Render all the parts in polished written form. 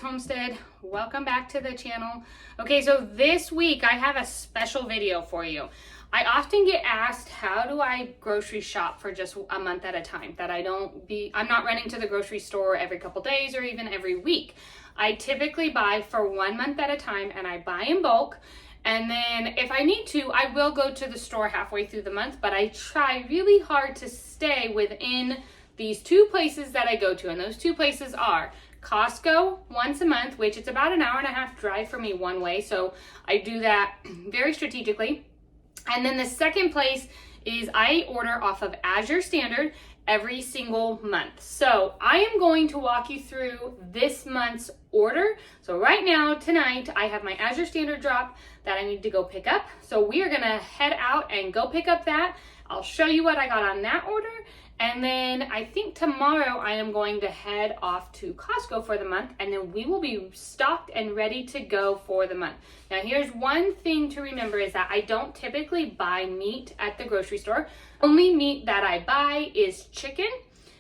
Homestead. Welcome back to the channel. Okay, so this week I have a special video for you. I often get asked, how do I grocery shop for just a month at a time? I'm not running to the grocery store every couple days or even every week. I typically buy for 1 month at a time, and I buy in bulk. And then if I need to, I will go to the store halfway through the month, but I try really hard to stay within these two places that I go to. And those two places are Costco once a month, which it's about an hour and a half drive for me one way. So I do that very strategically. And then the second place is I order off of Azure Standard every single month. So I am going to walk you through this month's order. So right now, tonight, I have my Azure Standard drop that I need to go pick up. So we are gonna head out and go pick up that. I'll show you what I got on that order. And then I think tomorrow I am going to head off to Costco for the month, and then we will be stocked and ready to go for the month. Now here's one thing to remember is that I don't typically buy meat at the grocery store. Only meat that I buy is chicken.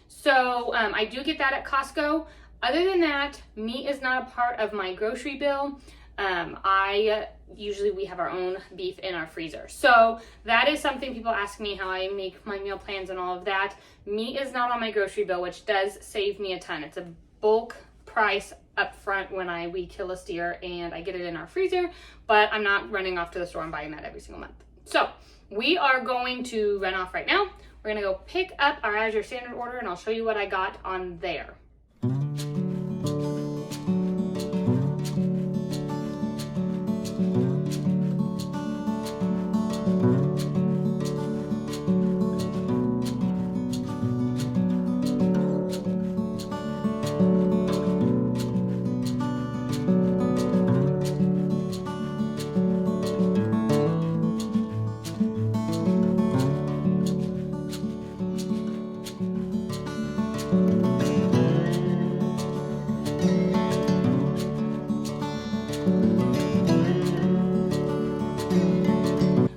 So I do get that at Costco. Other than that, meat is not a part of my grocery bill. Usually we have our own beef in our freezer. So that is something people ask me, how I make my meal plans and all of that. Meat is not on my grocery bill, which does save me a ton. It's a bulk price up front when we kill a steer and I get it in our freezer, but I'm not running off to the store and buying that every single month. So we are going to run off right now. We're gonna go pick up our Azure Standard order and I'll show you what I got on there.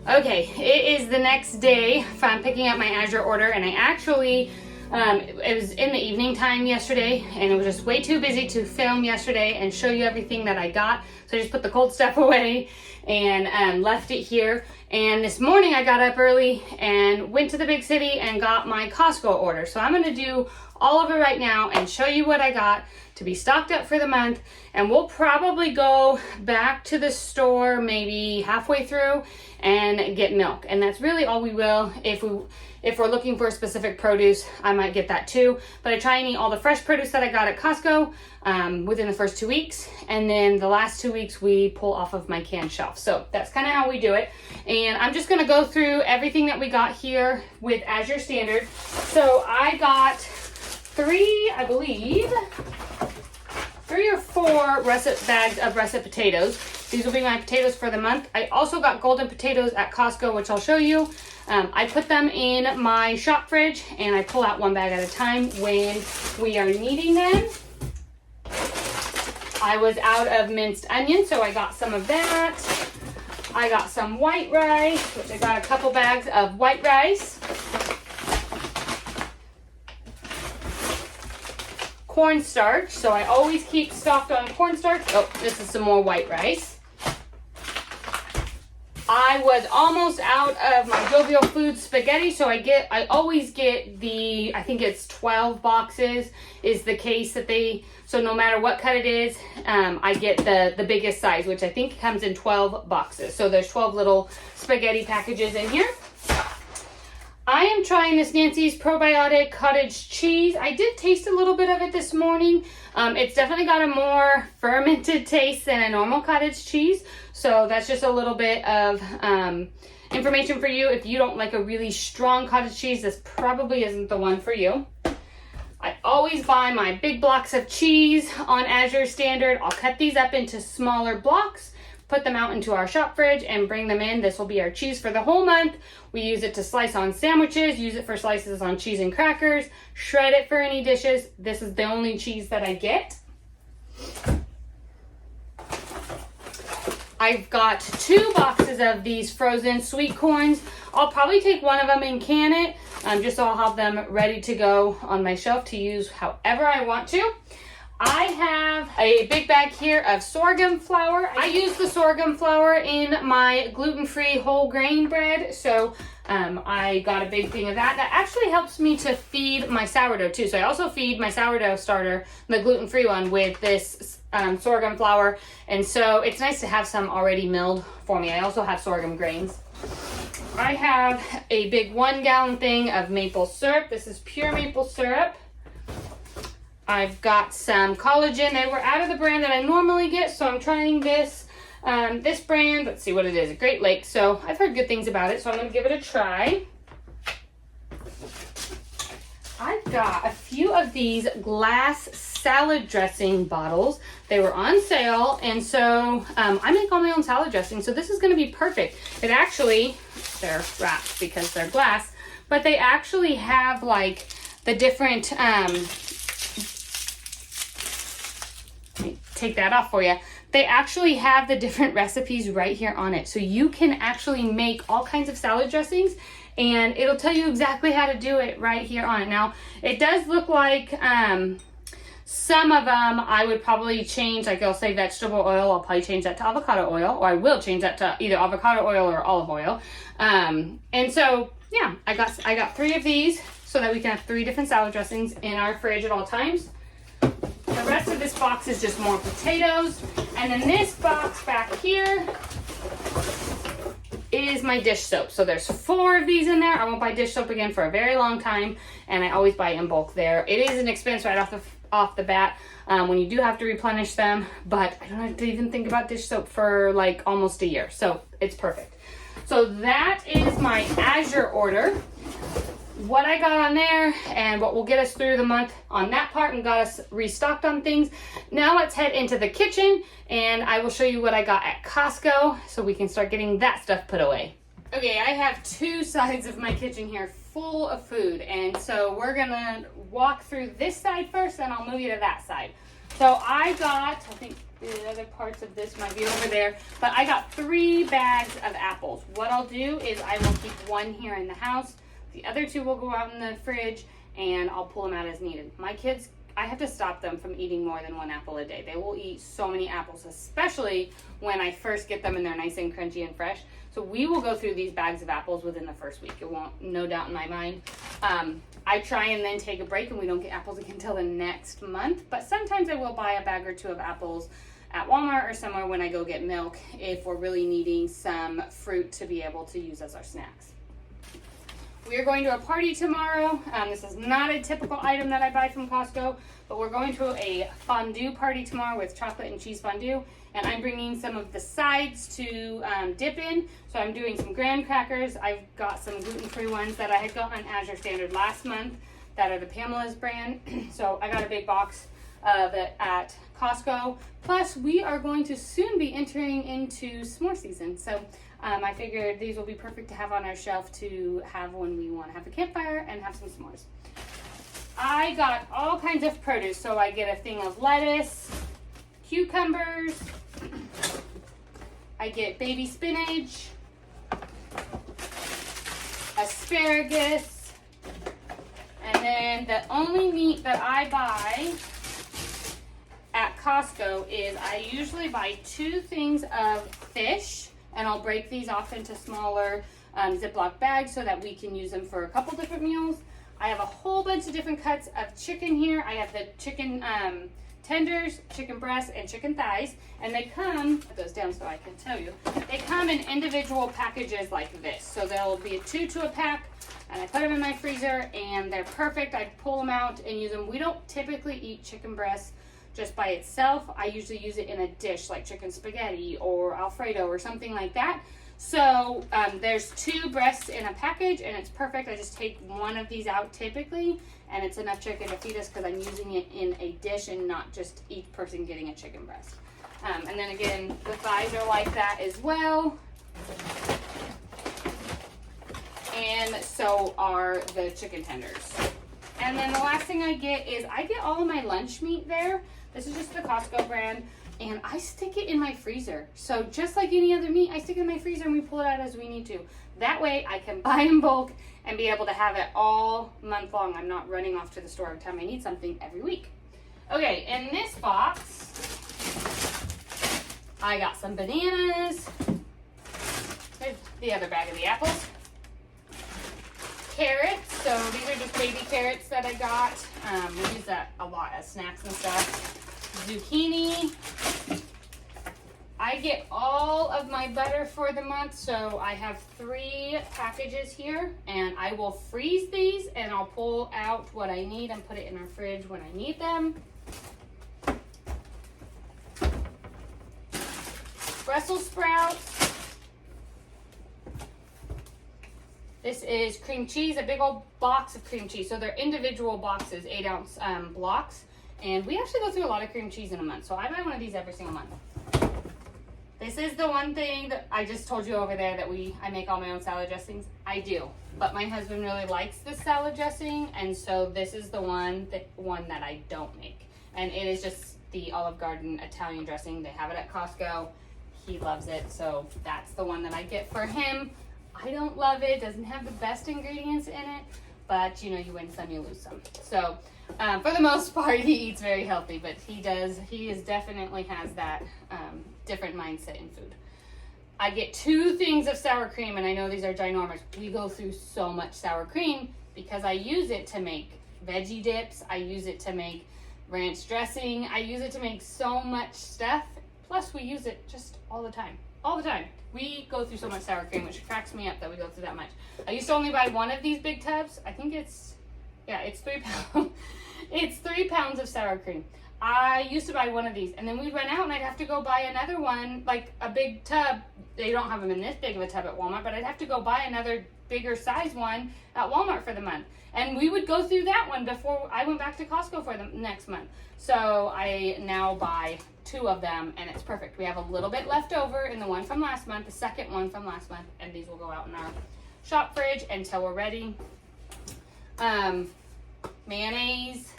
Okay, it is the next day from picking up my Azure order, and I actually, it was in the evening time yesterday, and it was just way too busy to film yesterday and show you everything that I got. So I just put the cold stuff away and left it here. And this morning I got up early and went to the big city and got my Costco order. So I'm gonna do all of it right now and show you what I got to be stocked up for the month. And we'll probably go back to the store maybe halfway through and get milk. And that's really all we will. If we're looking for a specific produce, I might get that too. But I try and eat all the fresh produce that I got at Costco within the first 2 weeks. And then the last 2 weeks we pull off of my canned shelf. So that's kind of how we do it. And I'm just gonna go through everything that we got here with Azure Standard. So I got three or four bags of russet potatoes. These will be my potatoes for the month. I also got golden potatoes at Costco, which I'll show you. I put them in my shop fridge and I pull out one bag at a time when we are needing them. I was out of minced onion, so I got some of that. I got some white rice, which I got a couple bags of white rice. Cornstarch, so I always keep stocked on cornstarch. Oh, this is some more white rice. I was almost out of my Jovial Foods spaghetti, so I always get I think it's 12 boxes is the case that so no matter what cut it is, I get the biggest size, which I think comes in 12 boxes. So there's 12 little spaghetti packages in here. I am trying this Nancy's Probiotic Cottage Cheese. I did taste a little bit of it this morning. It's definitely got a more fermented taste than a normal cottage cheese. So that's just a little bit of information for you. If you don't like a really strong cottage cheese, this probably isn't the one for you. I always buy my big blocks of cheese on Azure Standard. I'll cut these up into smaller blocks, put them out into our shop fridge and bring them in. This will be our cheese for the whole month. We use it to slice on sandwiches, use it for slices on cheese and crackers, shred it for any dishes. This is the only cheese that I get. I've got 2 boxes of these frozen sweet corns. I'll probably take one of them and can it, just so I'll have them ready to go on my shelf to use however I want to. I have a big bag here of sorghum flour. I use the sorghum flour in my gluten-free whole grain bread, so I got a big thing of that. That actually helps me to feed my sourdough too. So I also feed my sourdough starter, the gluten-free one, with this sorghum flour, and so it's nice to have some already milled for me. I also have sorghum grains. I have a big 1 gallon thing of maple syrup. This is pure maple syrup. I've got some collagen. They were out of the brand that I normally get, so I'm trying this this brand. Let's see what it is. Great Lake. So I've heard good things about it, so I'm going to give it a try. I've got a few of these glass salad dressing bottles. They were on sale, and so I make all my own salad dressing, so this is going to be perfect. It actually, they're wrapped because they're glass, but they actually have like the different take that off for you. They actually have the different recipes right here on it. So you can actually make all kinds of salad dressings, and it'll tell you exactly how to do it right here on it. Now, it does look like some of them I would probably change, like it'll say vegetable oil. I'll probably change that to avocado oil, or I will change that to either avocado oil or olive oil. And so, yeah, I got 3 of these so that we can have 3 different salad dressings in our fridge at all times. The rest of this box is just more potatoes. And then this box back here is my dish soap. So there's 4 of these in there. I won't buy dish soap again for a very long time, and I always buy in bulk there. It is an expense right off the bat when you do have to replenish them, but I don't have to even think about dish soap for like almost a year. So it's perfect. So that is my Azure order. What I got on there and what will get us through the month on that part and got us restocked on things. Now let's head into the kitchen and I will show you what I got at Costco so we can start getting that stuff put away. Okay, I have 2 sides of my kitchen here full of food, and so we're gonna walk through this side first, then I'll move you to that side. So I think the other parts of this might be over there, but I got 3 bags of apples. What I'll do is I will keep 1 here in the house. The other 2 will go out in the fridge, and I'll pull them out as needed. My kids, I have to stop them from eating more than 1 apple a day. They will eat so many apples, especially when I first get them and they're nice and crunchy and fresh. So we will go through these bags of apples within the first week. It won't, no doubt in my mind. I try and then take a break, and we don't get apples again until the next month. But sometimes I will buy a bag or 2 of apples at Walmart or somewhere when I go get milk if we're really needing some fruit to be able to use as our snacks. We are going to a party tomorrow. This is not a typical item that I buy from Costco, but we're going to a fondue party tomorrow with chocolate and cheese fondue, and I'm bringing some of the sides to dip in. So I'm doing some graham crackers. I've got some gluten-free ones that I had got on Azure Standard last month that are the Pamela's brand. So I got a big box of it at Costco. Plus, we are going to soon be entering into s'more season. So I figured these will be perfect to have on our shelf to have when we want to have a campfire and have some s'mores. I got all kinds of produce. So I get a thing of lettuce, cucumbers, I get baby spinach, asparagus, and then the only meat that I buy at Costco is I usually buy 2 things of fish, and I'll break these off into smaller Ziploc bags so that we can use them for a couple different meals. I have a whole bunch of different cuts of chicken here. I have the chicken tenders, chicken breasts, and chicken thighs, and they come, put those down so I can tell you, they come in individual packages like this. So there'll be 2 to a pack, and I put them in my freezer, and they're perfect. I pull them out and use them. We don't typically eat chicken breasts just by itself. I usually use it in a dish like chicken spaghetti or Alfredo or something like that. So there's 2 breasts in a package, and it's perfect. I just take 1 of these out typically, and it's enough chicken to feed us because I'm using it in a dish and not just each person getting a chicken breast. And then again, the thighs are like that as well. And so are the chicken tenders. And then the last thing I get is I get all of my lunch meat there. This is just the Costco brand, and I stick it in my freezer. So just like any other meat, I stick it in my freezer and we pull it out as we need to. That way I can buy in bulk and be able to have it all month long. I'm not running off to the store every time I need something every week. Okay, in this box, I got some bananas. There's the other bag of the apples. Carrots, so these are just baby carrots that I got. We use that a lot as snacks and stuff. Zucchini. I get all of my butter for the month, so I have 3 packages here, and I will freeze these and I'll pull out what I need and put it in our fridge when I need them. Brussels sprouts. This is cream cheese, a big old box of cream cheese. So they're individual boxes, 8-ounce blocks. And we actually go through a lot of cream cheese in a month. So I buy one of these every single month. This is the one thing that I just told you over there that I make all my own salad dressings. I do, but my husband really likes this salad dressing, and so this is the one that I don't make. And it is just the Olive Garden Italian dressing. They have it at Costco. He loves it, so that's the one that I get for him. I don't love it. Doesn't have the best ingredients in it, but you know, you win some, you lose some. So for the most part, he eats very healthy, but he definitely has that different mindset in food. I get 2 things of sour cream, and I know these are ginormous. We go through so much sour cream because I use it to make veggie dips. I use it to make ranch dressing. I use it to make so much stuff. Plus, we use it just all the time. All the time. We go through so much sour cream, which cracks me up that we go through that much. I used to only buy one of these big tubs. I think it's 3 pounds. It's 3 pounds of sour cream. I used to buy one of these, and then we'd run out, and I'd have to go buy another one, like a big tub. They don't have them in this big of a tub at Walmart, but I'd have to go buy another bigger size one at Walmart for the month. And we would go through that one before I went back to Costco for the next month. So I now buy 2 of them, and it's perfect. We have a little bit left over in the one from last month, the second one from last month, and these will go out in our shop fridge until we're ready. Mayonnaise.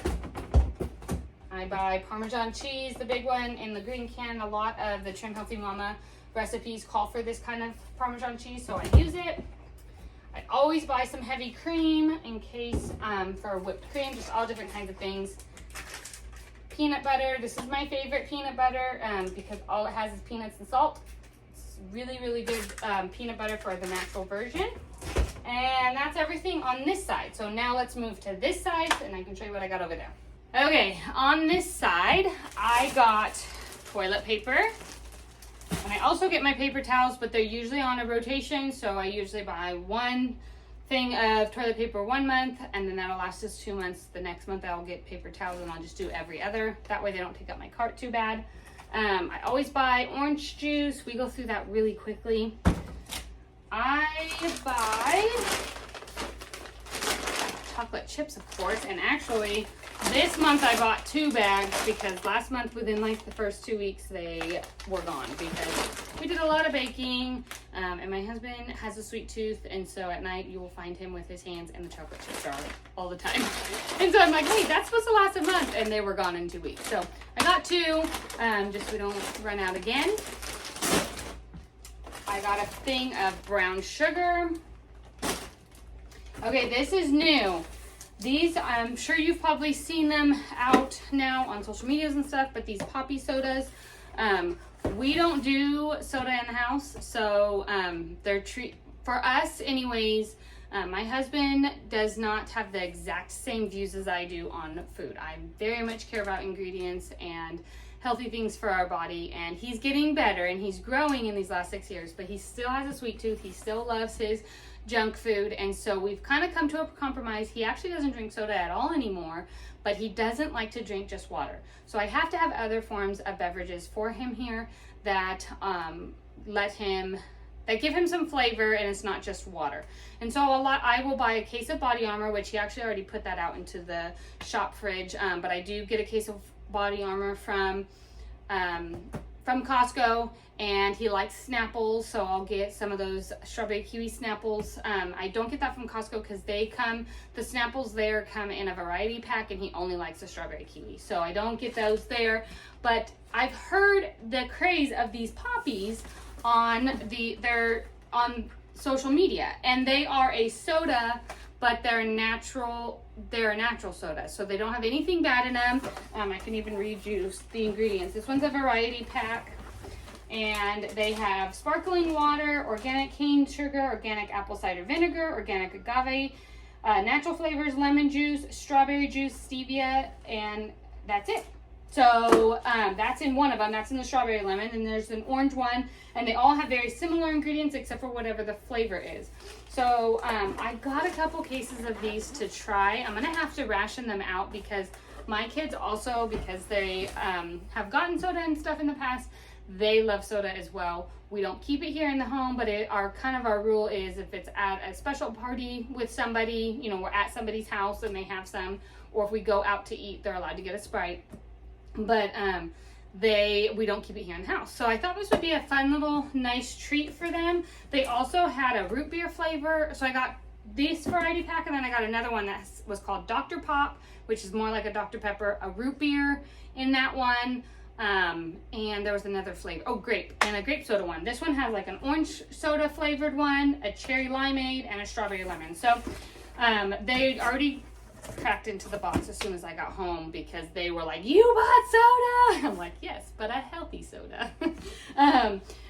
I buy Parmesan cheese, the big one, in the green can. A lot of the Trim Healthy Mama recipes call for this kind of Parmesan cheese, so I use it. I always buy some heavy cream in case for whipped cream, just all different kinds of things. Peanut butter. This is my favorite peanut butter because all it has is peanuts and salt. It's really, really good peanut butter for the natural version. And that's everything on this side. So now let's move to this side, and I can show you what I got over there. Okay, on this side, I got toilet paper. And I also get my paper towels, but they're usually on a rotation. So I usually buy 1 thing of toilet paper 1 month, and then that'll last us 2 months. The next month I'll get paper towels, and I'll just do every other. That way they don't take up my cart too bad. I always buy orange juice. We go through that really quickly. I buy chocolate chips, of course, and actually this month I bought 2 bags because last month within like the first 2 weeks they were gone because we did a lot of baking and my husband has a sweet tooth, and so at night you will find him with his hands in the chocolate chip jar all the time. And so I'm like, wait, that's supposed to last a month, and they were gone in 2 weeks. So I got 2 just so we don't run out again. I got a thing of brown sugar. Okay, this is new. These, I'm sure you've probably seen them out now on social medias and stuff, but these poppy sodas, we don't do soda in the house, so they're for us anyways. My husband does not have the exact same views as I do on food. I very much care about ingredients and healthy things for our body, and he's getting better and he's growing in these last 6 years, but he still has a sweet tooth. He still loves his junk food, and so we've kind of come to a compromise. He actually doesn't drink soda at all anymore, but he doesn't like to drink just water. So I have to have other forms of beverages for him here that that give him some flavor, and it's not just water. And so I will buy a case of Body Armor, which he actually already put that out into the shop fridge, but I do get a case of Body Armor from Costco, and he likes Snapples, so I'll get some of those strawberry kiwi Snapples. I don't get that from Costco because the Snapples there come in a variety pack, and he only likes the strawberry kiwi, so I don't get those there. But I've heard the craze of these poppies on social media, and they are a soda but they're a natural soda, so they don't have anything bad in them. I can even read you the ingredients. This one's a variety pack, and they have sparkling water, organic cane sugar, organic apple cider vinegar, organic agave, natural flavors, lemon juice, strawberry juice, stevia, and that's it. So that's in one of them. That's in the strawberry lemon, and there's an orange one, and they all have very similar ingredients except for whatever the flavor is. So I got a couple cases of these to try. I'm gonna have to ration them out because my kids also, because they have gotten soda and stuff in the past, they love soda as well. We don't keep it here in the home, but our rule is if it's at a special party with somebody, you know, we're at somebody's house and they have some, or if we go out to eat, they're allowed to get a Sprite. But we don't keep it here in the house. So I thought this would be a fun little nice treat for them. They also had a root beer flavor. So I got this variety pack, and then I got another one that was called Dr. Pop, which is more like a Dr. Pepper, a root beer in that one. And there was another flavor. Oh, grape, and a grape soda one. This one has like an orange soda flavored one, a cherry limeade, and a strawberry lemon. So they already cracked into the box as soon as I got home because they were like, "You bought soda?" I'm like, "Yes, but a healthy soda."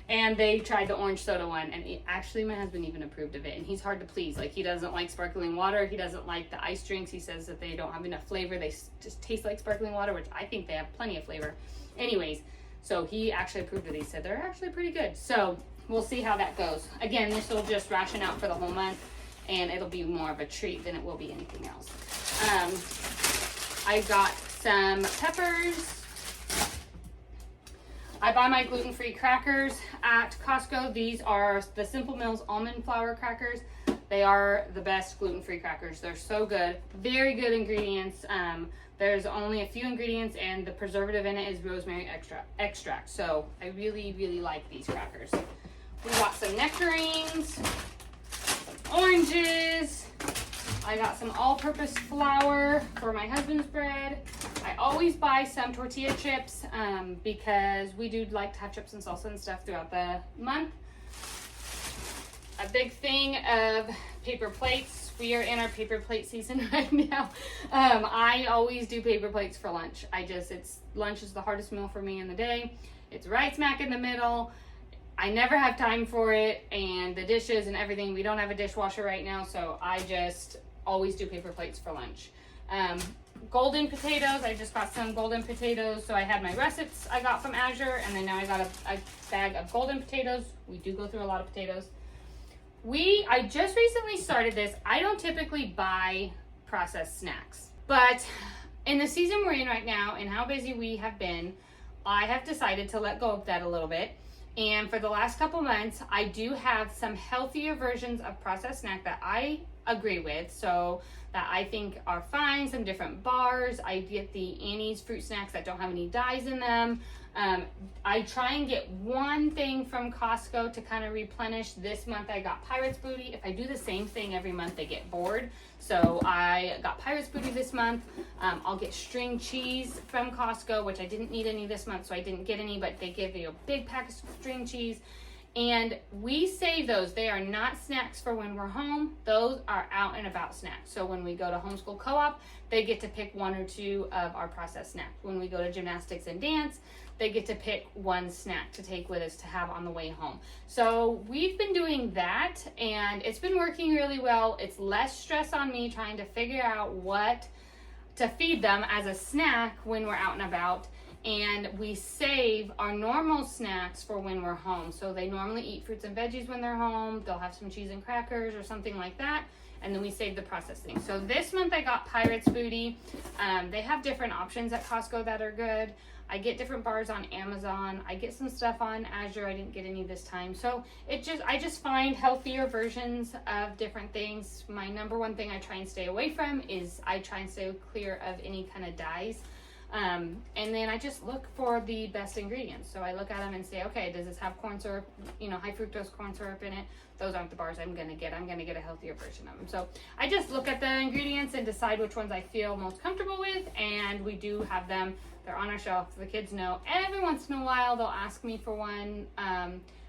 And they tried the orange soda one, and actually my husband even approved of it, and he's hard to please. Like, he doesn't like sparkling water, he doesn't like the ice drinks. He says that they don't have enough flavor, they just taste like sparkling water, which I think they have plenty of flavor. Anyways, so he actually approved of these, said they're actually pretty good. So we'll see how that goes. Again, this will just ration out for the whole month, and it'll be more of a treat than it will be anything else. I got some peppers. I buy my gluten-free crackers at Costco. These are the Simple Mills almond flour crackers. They are the best gluten-free crackers. They're so good. Very good ingredients. There's only a few ingredients, and the preservative in it is rosemary extract. So I really, really like these crackers. We got some nectarines, oranges. I got some all-purpose flour for my husband's bread. I always buy some tortilla chips because we do like to have chips and salsa and stuff throughout the month. A big thing of paper plates. We are in our paper plate season right now. I always do paper plates for lunch. Lunch is the hardest meal for me in the day. It's right smack in the middle. I never have time for it, and the dishes and everything. We don't have a dishwasher right now, so I just always do paper plates for lunch. Golden potatoes. I just got some golden potatoes. So I had my russets I got from Azure, and then now I got a bag of golden potatoes. We do go through a lot of potatoes. I just recently started this. I don't typically buy processed snacks, but in the season we're in right now and how busy we have been, I have decided to let go of that a little bit. And for the last couple months, I do have some healthier versions of processed snack that I agree with, so that I think are fine. Some different bars. I get the Annie's fruit snacks that don't have any dyes in them. I try and get one thing from Costco to kind of replenish. This month I got Pirate's Booty. If I do the same thing every month, they get bored. So I got Pirate's Booty this month. I'll get string cheese from Costco, which I didn't need any this month, so I didn't get any, but they give you a big pack of string cheese. And we save those. They are not snacks for when we're home. Those are out and about snacks. So when we go to homeschool co-op, they get to pick one or two of our processed snacks. When we go to gymnastics and dance, they get to pick one snack to take with us to have on the way home. So we've been doing that, and it's been working really well. It's less stress on me trying to figure out what to feed them as a snack when we're out and about. And we save our normal snacks for when we're home. So they normally eat fruits and veggies when they're home. They'll have some cheese and crackers or something like that. And then we save the processed things. So this month I got Pirate's Booty. They have different options at Costco that are good. I get different bars on Amazon. I get some stuff on Azure. I didn't get any this time. So I just find healthier versions of different things. My number one thing I try and stay away from is I try and stay clear of any kind of dyes. And then I just look for the best ingredients. So I look at them and say, okay, does this have corn syrup, high fructose corn syrup in it? Those aren't the bars I'm going to get. I'm going to get a healthier version of them. So I just look at the ingredients and decide which ones I feel most comfortable with. And we do have them. They're on our shelf. The kids know. Every once in a while, they'll ask me for one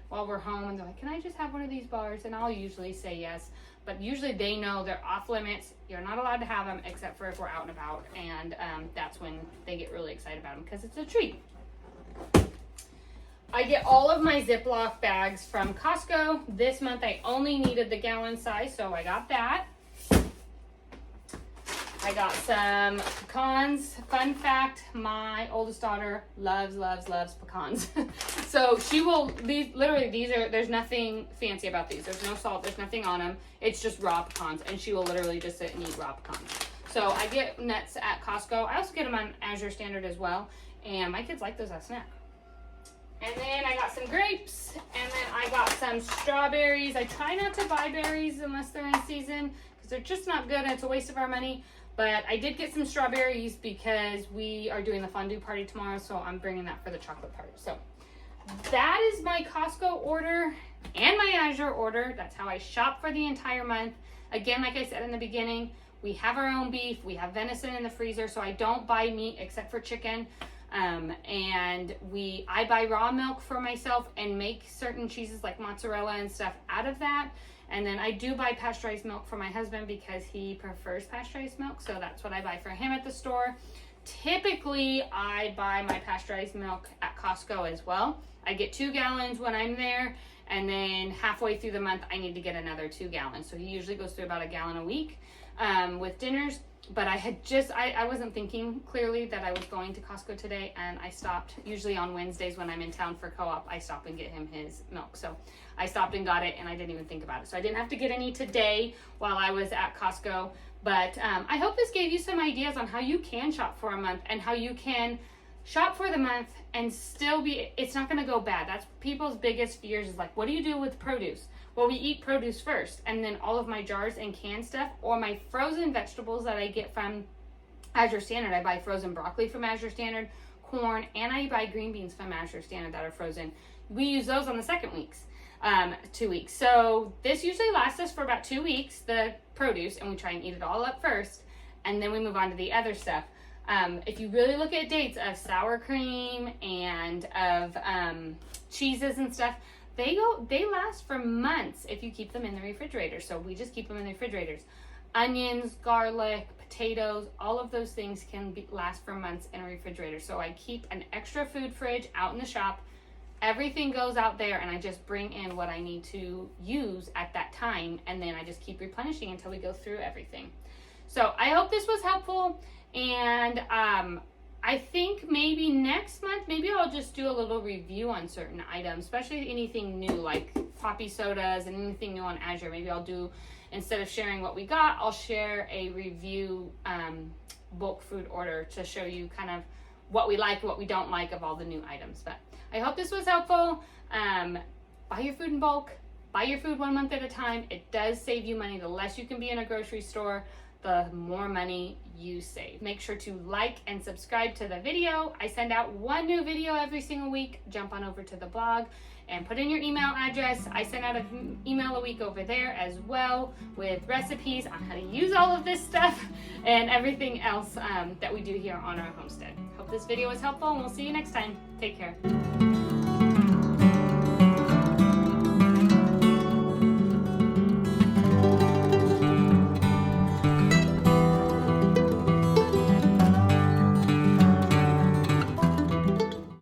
while we're home. And they're like, can I just have one of these bars? And I'll usually say yes. but usually they know they're off limits. You're not allowed to have them except for if we're out and about, and that's when they get really excited about them because it's a treat. I get all of my Ziploc bags from Costco. This month I only needed the gallon size, so I got that. I got some pecans. Fun fact, my oldest daughter loves pecans. So she will, there's nothing fancy about these. There's no salt, there's nothing on them. It's just raw pecans, and she will literally just sit and eat raw pecans. So I get nuts at Costco. I also get them on Azure Standard as well, and my kids like those as a snack. And then I got some grapes, and then I got some strawberries. I try not to buy berries unless they're in season, because they're just not good, and it's a waste of our money. But I did get some strawberries because we are doing the fondue party tomorrow, so I'm bringing that for the chocolate party. So that is my Costco order and my Azure order. That's how I shop for the entire month. Again, like I said in the beginning, we have our own beef. We have venison in the freezer, so I don't buy meat except for chicken. And I buy raw milk for myself and make certain cheeses like mozzarella and stuff out of that. And then I do buy pasteurized milk for my husband because he prefers pasteurized milk, so that's what I buy for him at the store. Typically, I buy my pasteurized milk at Costco as well. I get 2 gallons when I'm there, and then halfway through the month, I need to get another 2 gallons. So he usually goes through about 1 gallon a week with dinners. But I wasn't thinking clearly that I was going to Costco today, and I stopped. Usually on Wednesdays when I'm in town for co-op, I stop and get him his milk. So I stopped and got it, and I didn't even think about it. So I didn't have to get any today while I was at Costco. But I hope this gave you some ideas on how you can shop for a month and how you can shop for the month and still it's not going to go bad. That's people's biggest fears is like, what do you do with produce? Well, we eat produce first, and then all of my jars and canned stuff, or my frozen vegetables that I get from Azure Standard. I buy frozen broccoli from Azure Standard, corn, and I buy green beans from Azure Standard that are frozen. We use those on the second 2 weeks. So this usually lasts us for about 2 weeks, the produce, and we try and eat it all up first, and then we move on to the other stuff. If you really look at dates of sour cream and of cheeses and stuff, they last for months if you keep them in the refrigerator. So we just keep them in the refrigerators. Onions, garlic, potatoes, all of those things can last for months in a refrigerator. So I keep an extra food fridge out in the shop. Everything goes out there, and I just bring in what I need to use at that time, and then I just keep replenishing until we go through everything. So I hope this was helpful, and I think maybe next month, maybe I'll just do a little review on certain items, especially anything new like poppy sodas and anything new on Azure. Maybe I'll do, instead of sharing what we got, I'll share a review bulk food order to show you kind of what we like, what we don't like of all the new items. But I hope this was helpful. Buy your food in bulk. Buy your food 1 month at a time. It does save you money. The less you can be in a grocery store, the more money you save. Make sure to like and subscribe to the video. I send out 1 new video every single week. Jump on over to the blog and put in your email address. I send out an email a week over there as well with recipes on how to use all of this stuff and everything else that we do here on our homestead. Hope this video was helpful, and we'll see you next time. Take care.